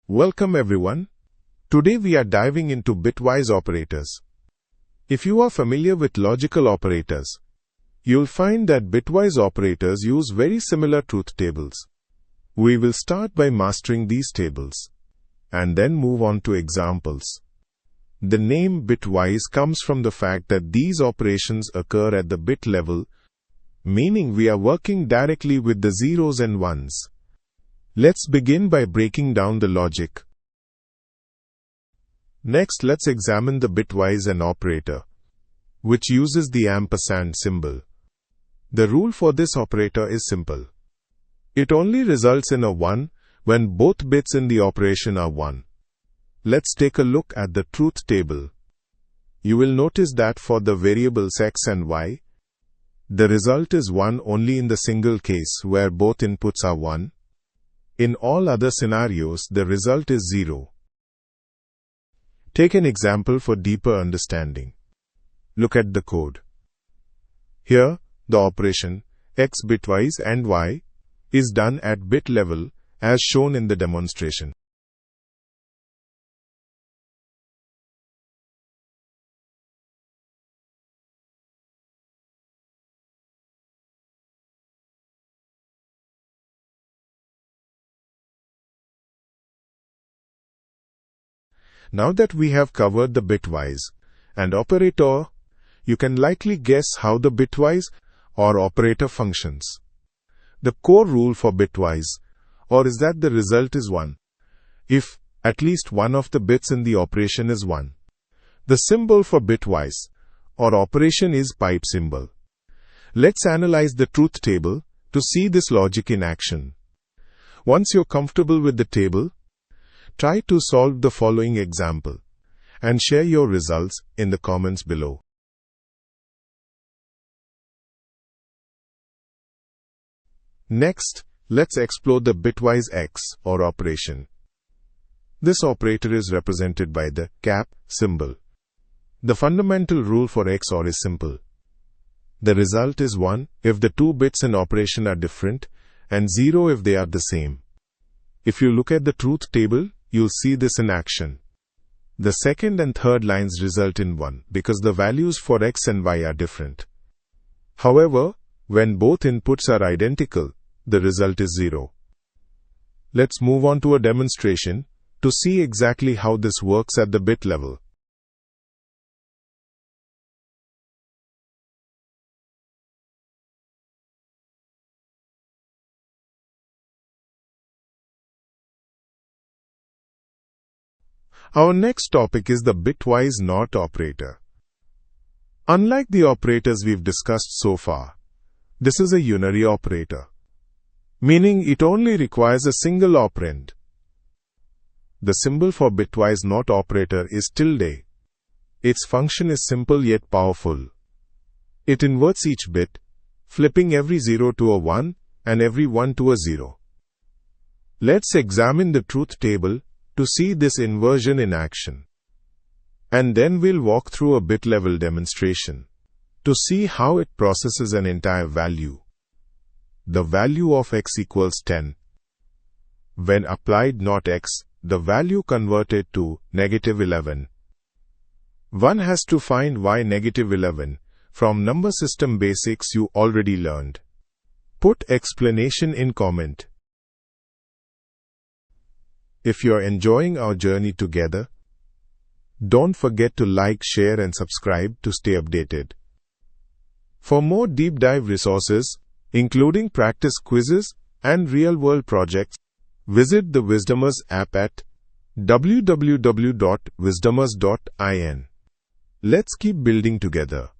Welcome everyone. Today we are diving into bitwise operators. If you are familiar with logical operators, you'll find that bitwise operators use very similar truth tables. We will start by mastering these tables, and then move on to examples. The name bitwise comes from the fact that these operations occur at the bit level, meaning we are working directly with the zeros and ones. Let's begin by breaking down the logic. Next, let's examine the bitwise AND operator, which uses the ampersand symbol. The rule for this operator is simple. It only results in a 1 when both bits in the operation are 1. Let's take a look at the truth table. You will notice that for the variables x and y, the result is 1 only in the single case where both inputs are 1. In all other scenarios, the result is 0. Take an example for deeper understanding. Look at the code. Here, the operation x bitwise and y is done at bit level as shown in the demonstration. Now that we have covered the bitwise and operator, you can likely guess how the bitwise or operator functions. The core rule for bitwise is that the result is 1 if at least one of the bits in the operation is 1. The symbol for bitwise or operation is pipe symbol. Let's analyze the truth table to see this logic in action. Once you're comfortable with the table, try to solve the following example and share your results in the comments below. Next, let's explore the bitwise x or operation. This operator is represented by the cap symbol. The fundamental rule for x OR is simple. The result is 1 if the two bits in operation are different and 0 if they are the same. If you look at the truth table, you'll see this in action. The second and third lines result in 1 because the values for x and y are different. However, when both inputs are identical, the result is 0. Let's move on to a demonstration to see exactly how this works at the bit level. Our next topic is the bitwise NOT operator. Unlike the operators we've discussed so far, this is a unary operator, meaning it only requires a single operand. The symbol for bitwise NOT operator is tilde. Its function is simple yet powerful. It inverts each bit, flipping every 0 to a 1 and every 1 to a 0. Let's examine the truth table to see this inversion in action. And then we'll walk through a bit-level demonstration to see how it processes an entire value. The value of x equals 10. When applied not x, the value converted to -11. One has to find y -11 from number system basics you already learned. Put explanation in comment. If you're enjoying our journey together, don't forget to like, share and subscribe to stay updated. For more deep dive resources, including practice quizzes and real-world projects, visit the Wisdomers app at www.wisdomers.in. Let's keep building together.